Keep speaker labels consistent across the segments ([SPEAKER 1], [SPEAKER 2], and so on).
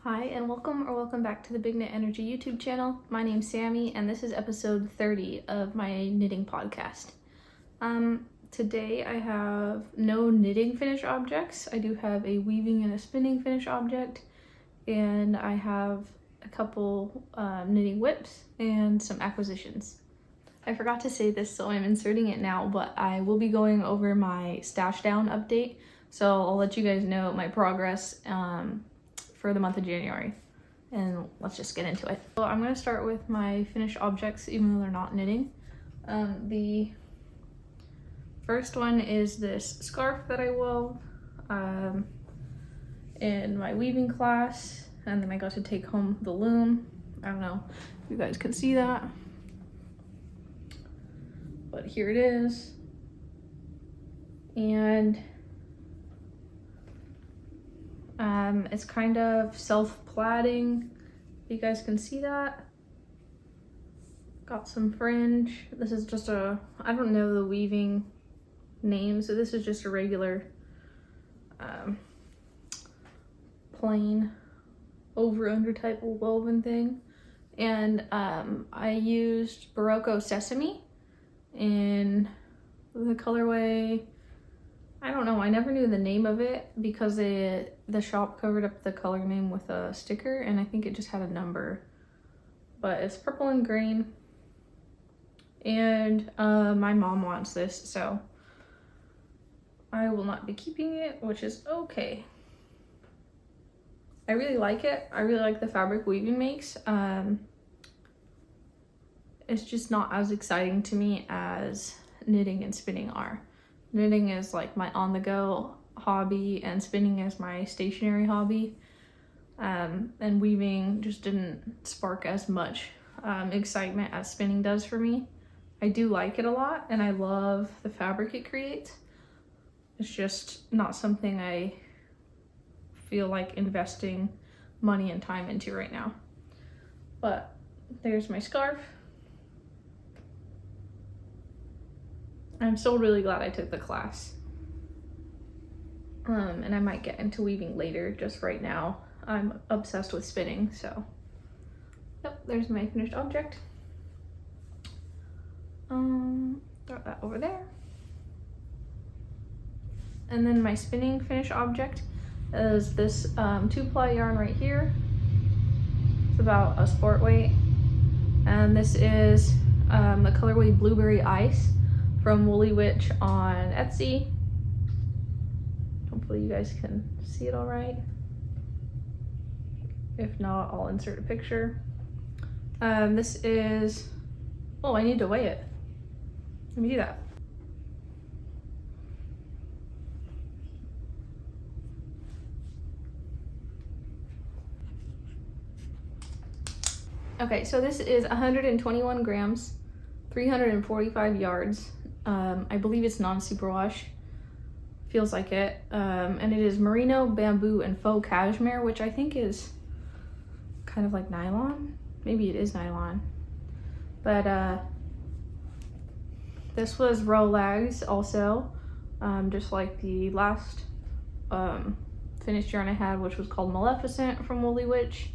[SPEAKER 1] Hi and welcome back to the Big Knit Energy YouTube channel. My name's Sammy and this is episode 30 of my knitting podcast. Today I have no knitting finish objects. I do have a weaving and a spinning finish object, and I have a couple knitting whips and some acquisitions. I forgot to say this, so I'm inserting it now, but I will be going over my stash down update, so I'll let you guys know my progress for the month of January, and let's just get into it. So I'm going to start with my finished objects, even though they're not knitting. The first one is this scarf that I wove in my weaving class, and then I got to take home the loom. I don't know if you guys can see that, but here it is. And it's kind of self-plaiting, you guys can see that. Got some fringe. This is just I don't know the weaving name, so this is just a regular plain over-under type of woven thing. And I used Barocco Sesame in the colorway, I don't know, I never knew the name of it because the shop covered up the color name with a sticker, and I think it just had a number. But it's purple and green, and my mom wants this, so I will not be keeping it, which is okay. I really like it. I really like the fabric weaving makes. It's just not as exciting to me as knitting and spinning are. Knitting is like my on-the-go hobby, and spinning is my stationary hobby. And weaving just didn't spark as much excitement as spinning does for me. I do like it a lot, and I love the fabric it creates. It's just not something I feel like investing money and time into right now. But there's my scarf. I'm still really glad I took the class. And I might get into weaving later. Just right now, I'm obsessed with spinning, so. Yep, there's my finished object. Throw that over there. And then my spinning finished object is this 2-ply yarn right here. It's about a sport weight. And this is the colorway Blueberry Ice from Woolly Witch on Etsy. Hopefully you guys can see it all right. If not, I'll insert a picture. This is, oh, I need to weigh it. Let me do that. Okay, so this is 121 grams, 345 yards. I believe it's non-superwash, feels like it. And it is merino, bamboo, and faux cashmere, which I think is kind of like nylon. Maybe it is nylon. But this was Rolags also, just like the last finished yarn I had, which was called Maleficent from Woolly Witch.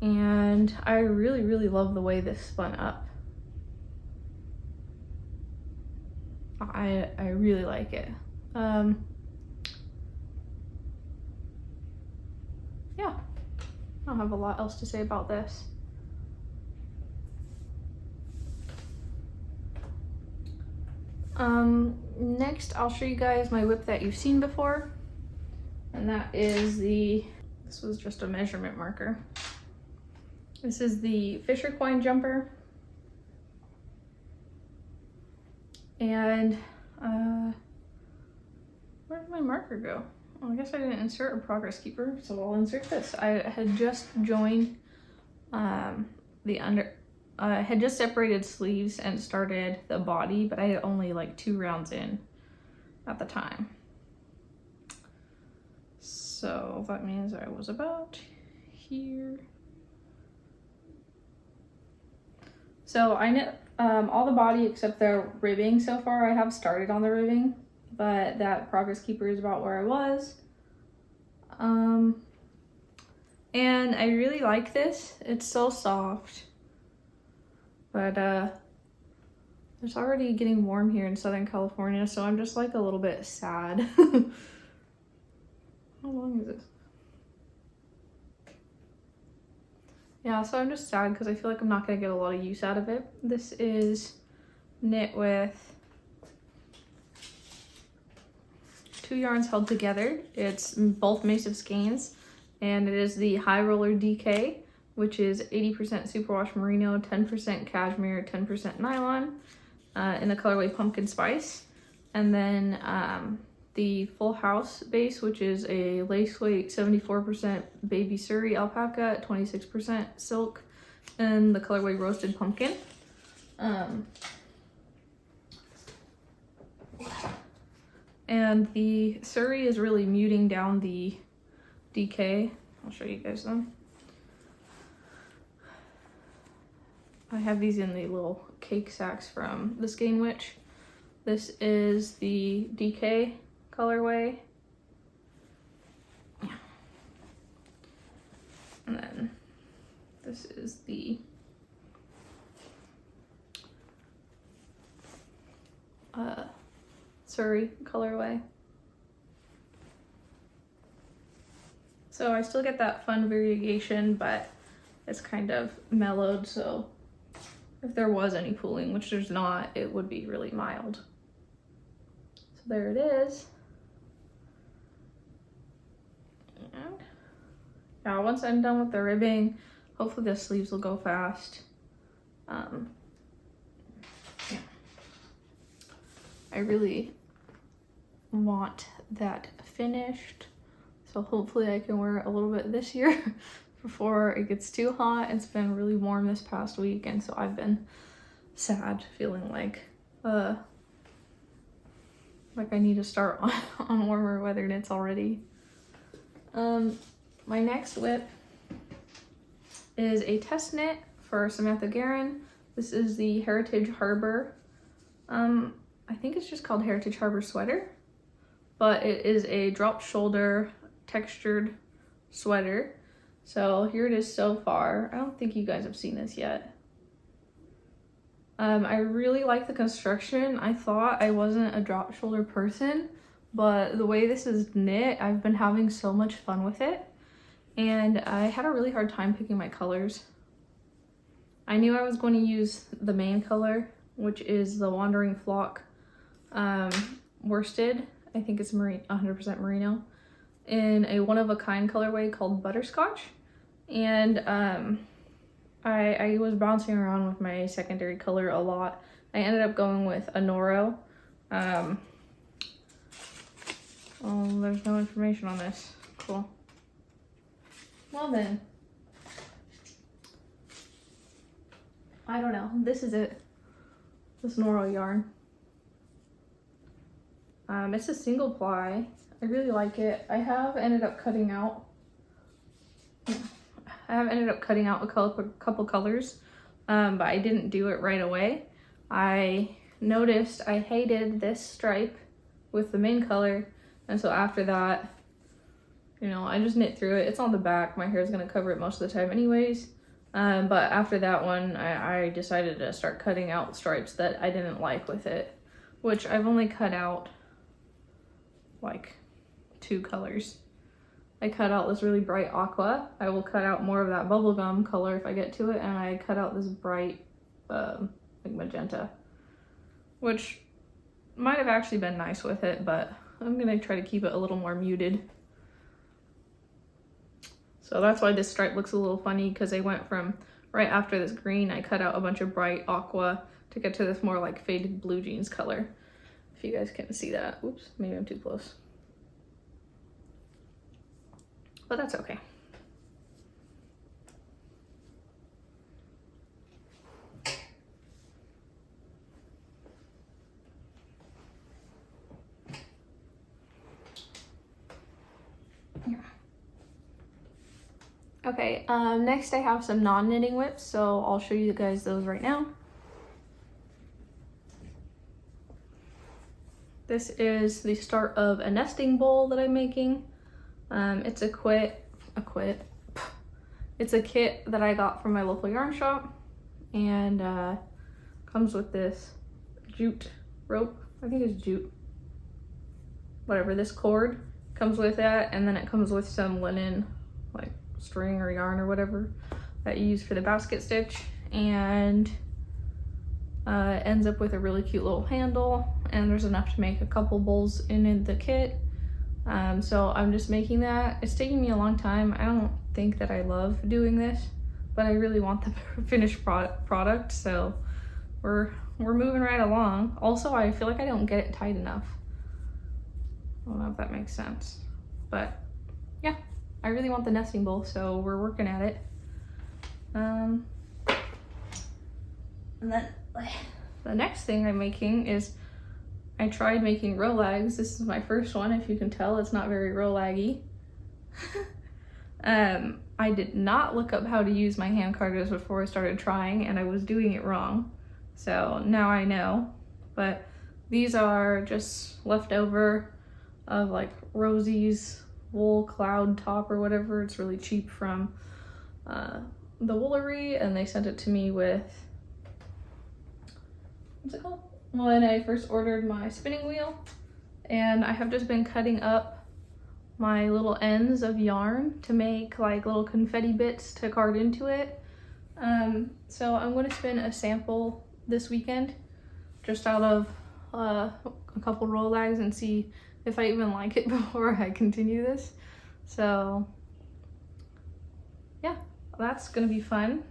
[SPEAKER 1] And I really, really love the way this spun up. I really like it. Yeah, I don't have a lot else to say about this. Next I'll show you guys my whip that you've seen before, and that is this was just a measurement marker. This is the Fisher Coin jumper. And where did my marker go? Well, I guess I didn't insert a progress keeper, so I'll insert this. I had just joined I had just separated sleeves and started the body, but I had only like 2 rounds in at the time. So that means I was about here. So I knit all the body except the ribbing so far. I have started on the ribbing, but that progress keeper is about where I was. And I really like this. It's so soft. But it's already getting warm here in Southern California, so I'm just like a little bit sad. How long is this? Yeah, so I'm just sad because I feel like I'm not gonna get a lot of use out of it. This is knit with 2 yarns held together. It's both massive skeins, and it is the High Roller DK, which is 80% superwash merino, 10% cashmere, 10% nylon, in the colorway Pumpkin Spice. And then the Full House base, which is a lace weight 74% baby Surrey alpaca, 26% silk, and the colorway Roasted Pumpkin. And the Surrey is really muting down the DK. I'll show you guys them. I have these in the little cake sacks from the Skein Witch. This is the DK colorway. Yeah. And then this is the Surrey colorway. So I still get that fun variegation, but it's kind of mellowed, so if there was any pooling, which there's not, it would be really mild. So there it is. And yeah, once I'm done with the ribbing, hopefully the sleeves will go fast. Yeah. I really want that finished, so hopefully I can wear it a little bit this year before it gets too hot. It's been really warm this past week, and so I've been sad, feeling like I need to start on warmer weather knits already. My next whip is a test knit for Samantha Guerin. This is the Heritage Harbor. I think it's just called Heritage Harbor Sweater, but it is a drop shoulder textured sweater. So here it is so far. I don't think you guys have seen this yet. I really like the construction. I thought I wasn't a drop shoulder person, but the way this is knit, I've been having so much fun with it. And I had a really hard time picking my colors. I knew I was going to use the main color, which is the Wandering Flock worsted. I think it's 100% merino, in a one-of-a-kind colorway called Butterscotch. And I was bouncing around with my secondary color a lot. I ended up going with a Noro. Oh, there's no information on this. Cool. Well then, I don't know. This is it. This Noro yarn. It's a single ply. I really like it. I have ended up cutting out a couple colors, but I didn't do it right away. I noticed I hated this stripe with the main color, and so after that, you know, I just knit through it. It's on the back. My hair is going to cover it most of the time anyways. But after that one, I decided to start cutting out stripes that I didn't like with it, which I've only cut out like 2 colors. I cut out this really bright aqua. I will cut out more of that bubblegum color if I get to it, and I cut out this bright like magenta, which might have actually been nice with it, but I'm gonna try to keep it a little more muted. So that's why this stripe looks a little funny, because I went from right after this green, I cut out a bunch of bright aqua to get to this more like faded blue jeans color. If you guys can see that. Oops, maybe I'm too close. But that's okay. Yeah. Okay, next I have some non-knitting whips, so I'll show you guys those right now. This is the start of a nesting bowl that I'm making. It's a It's a kit that I got from my local yarn shop, and comes with this jute rope. I think it's jute. Whatever, this cord comes with that, and then it comes with some linen, like string or yarn or whatever that you use for the basket stitch, and it ends up with a really cute little handle, and there's enough to make a couple bowls in the kit. So I'm just making that. It's taking me a long time. I don't think that I love doing this, but I really want the finished product, so we're moving right along. Also, I feel like I don't get it tight enough. I don't know if that makes sense, but yeah, I really want the nesting bowl, so we're working at it. And then the next thing I'm making is, I tried making rolags. This is my first one. If you can tell, it's not very rolaggy. I did not look up how to use my hand carders before I started trying, and I was doing it wrong. So now I know. But these are just leftover of like Rosie's wool cloud top or whatever. It's really cheap from the Woolery, and they sent it to me with, what's it called? When I first ordered my spinning wheel, and I have just been cutting up my little ends of yarn to make like little confetti bits to card into it. So I'm going to spin a sample this weekend just out of a couple rolags and see if I even like it before I continue this. So yeah, that's gonna be fun.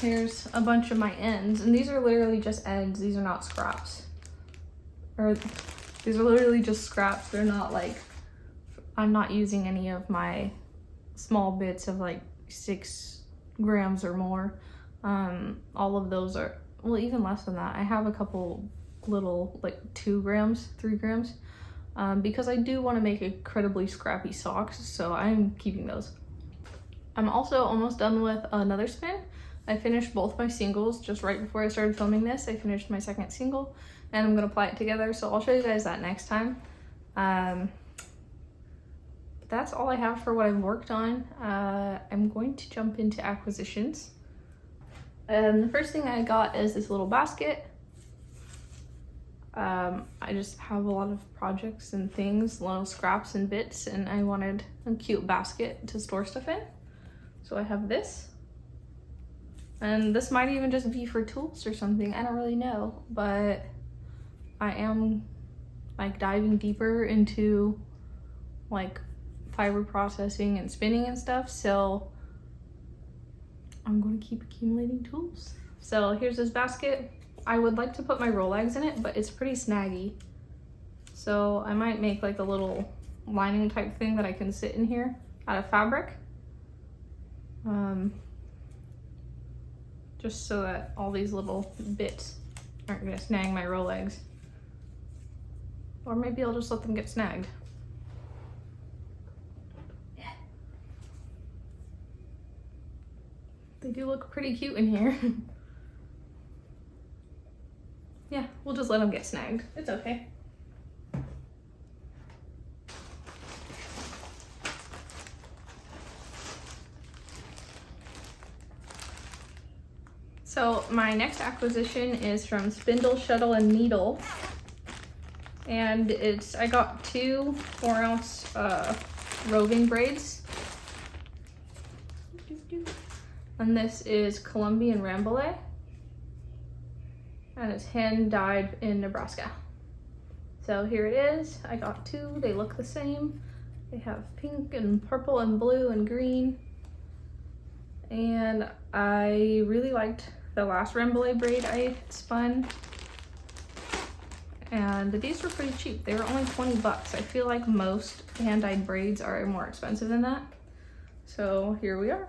[SPEAKER 1] Here's a bunch of my ends, and these are literally just ends. These are not scraps. Or these are literally just scraps. They're not like, I'm not using any of my small bits of like 6 grams or more. All of those are, well, even less than that. I have a couple little like 2 grams, 3 grams, because I do want to make incredibly scrappy socks, so I'm keeping those. I'm also almost done with another spin. I finished both my singles just right before I started filming this. I finished my second single, and I'm gonna apply it together, so I'll show you guys that next time. That's all I have for what I've worked on. I'm going to jump into acquisitions. The first thing I got is this little basket. I just have a lot of projects and things, little scraps and bits, and I wanted a cute basket to store stuff in. So I have this. And this might even just be for tools or something, I don't really know, but I am like diving deeper into like fiber processing and spinning and stuff, so I'm going to keep accumulating tools. So here's this basket. I would like to put my rolags in it, but it's pretty snaggy, so I might make like a little lining type thing that I can sit in here out of fabric. Just so that all these little bits aren't gonna snag my rolags. Or maybe I'll just let them get snagged. Yeah. They do look pretty cute in here. Yeah, we'll just let them get snagged. It's okay. So my next acquisition is from Spindle, Shuttle, and Needle. And I got 2 4-ounce Rogan braids. And this is Colombian Rambouillet. And it's hand dyed in Nebraska. So here it is. I got 2, they look the same. They have pink and purple and blue and green. And I really liked the last Rambouillet braid I spun, and these were pretty cheap. They were only 20 bucks. I feel like most hand-dyed braids are more expensive than that. So here we are.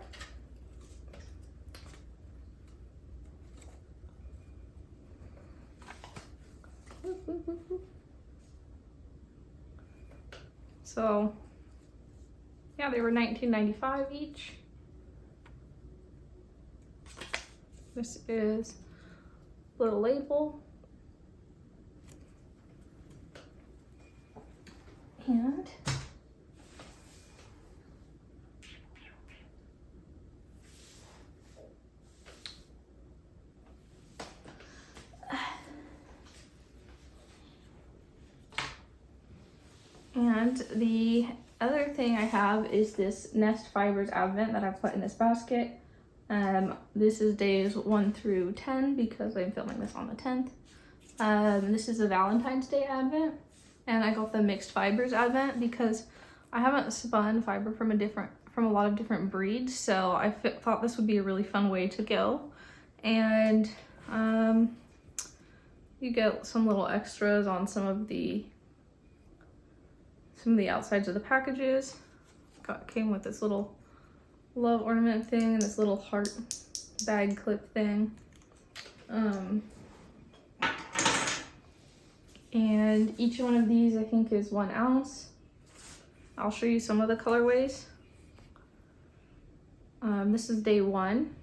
[SPEAKER 1] So yeah, they were $19.95 each. This is a little label. And And the other thing I have is this Nest Fibers Advent that I put in this basket. This is days 1 through 10 because I'm filming this on the 10th. This is a Valentine's Day Advent, and I got the Mixed Fibers Advent because I haven't spun fiber from a lot of different breeds, so I thought this would be a really fun way to go. And you get some little extras on some of the outsides of the packages. Came with this little love ornament thing and this little heart bag clip thing. And each one of these I think is 1 ounce. I'll show you some of the colorways. This is day 1,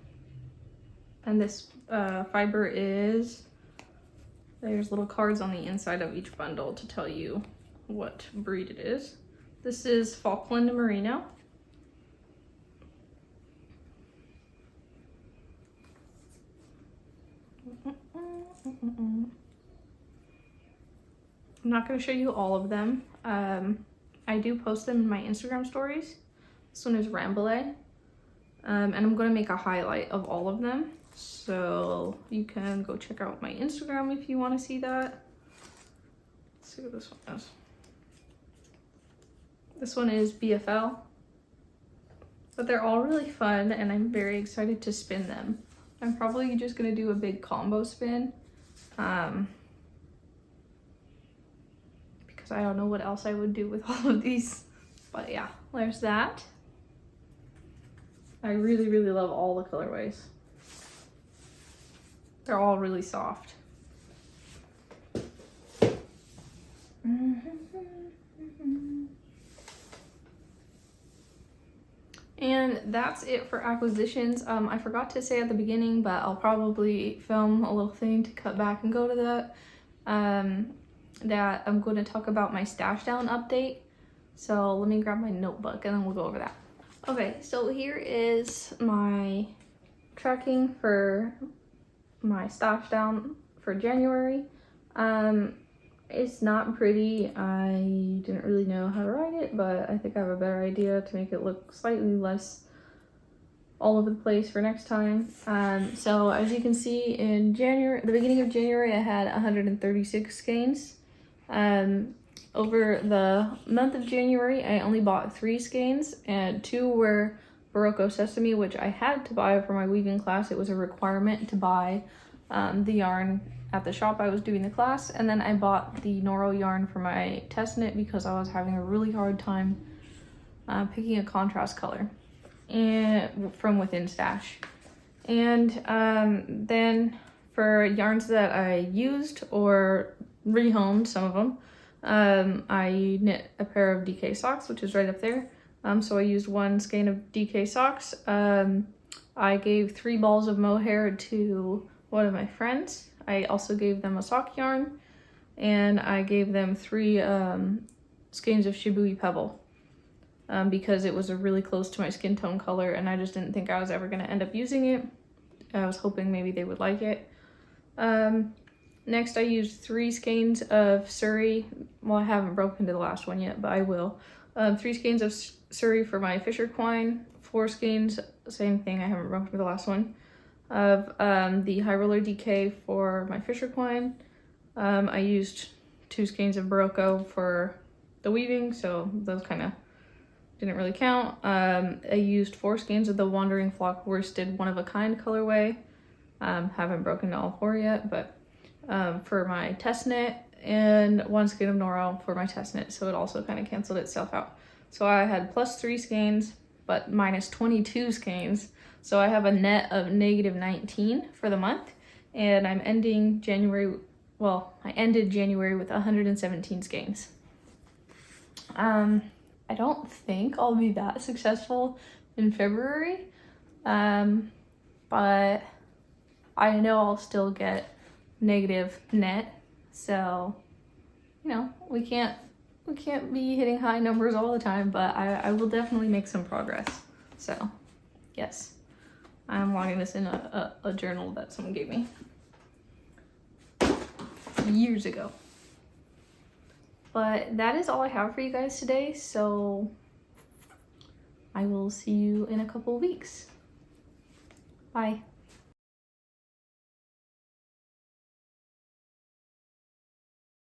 [SPEAKER 1] and this fiber is, there's little cards on the inside of each bundle to tell you what breed it is. This is Falkland Merino. I'm not going to show you all of them. I do post them in my Instagram stories. This one is Rambouillet. And I'm going to make a highlight of all of them. So you can go check out my Instagram if you want to see that. Let's see what this one is. This one is BFL. But they're all really fun and I'm very excited to spin them. I'm probably just going to do a big combo spin. Because I don't know what else I would do with all of these. But yeah, there's that. I really, really love all the colorways. They're all really soft. And that's it for acquisitions. I forgot to say at the beginning, but I'll probably film a little thing to cut back and go to that. That I'm going to talk about my stash down update. So let me grab my notebook and then we'll go over that. Okay, so here is my tracking for my stash down for January. It's not pretty. I didn't really know how to write it, but I think I have a better idea to make it look slightly less all over the place for next time. So as you can see, in January, the beginning of January, I had 136 skeins. Over the month of January, I only bought 3 skeins, and 2 were Barocco Sesame, which I had to buy for my weaving class. It was a requirement to buy the yarn at the shop I was doing the class, and then I bought the Noro yarn for my test knit because I was having a really hard time picking a contrast color and from within stash. And then for yarns that I used or rehomed, some of them, I knit a pair of DK socks, which is right up there. So I used 1 skein of DK socks. I gave 3 balls of mohair to one of my friends. I also gave them a sock yarn, and I gave them 3 skeins of Shibui Pebble because it was really close to my skin tone color, and I just didn't think I was ever going to end up using it. I was hoping maybe they would like it. Next, I used 3 skeins of Surrey. Well, I haven't broken to the last one yet, but I will. 3 skeins of Surrey for my Fisher Twine. 4 skeins, same thing, I haven't broken to the last one, of the High Roller DK for my Fisher Twine. I used 2 skeins of Barocco for the weaving, so those kind of didn't really count. I used 4 skeins of the Wandering Flock Worsted one-of-a-kind colorway. Haven't broken to all 4 yet, but for my test knit, and 1 skein of Noro for my test knit, so it also kind of canceled itself out. So I had plus 3 skeins, but minus 22 skeins. So I have a net of negative 19 for the month, and I'm ending January, well, I ended January with 117 skeins. I don't think I'll be that successful in February, but I know I'll still get negative net, so, you know, we can't be hitting high numbers all the time, but I will definitely make some progress. So, yes. I'm logging this in a journal that someone gave me years ago. But that is all I have for you guys today, so I will see you in a couple weeks. Bye.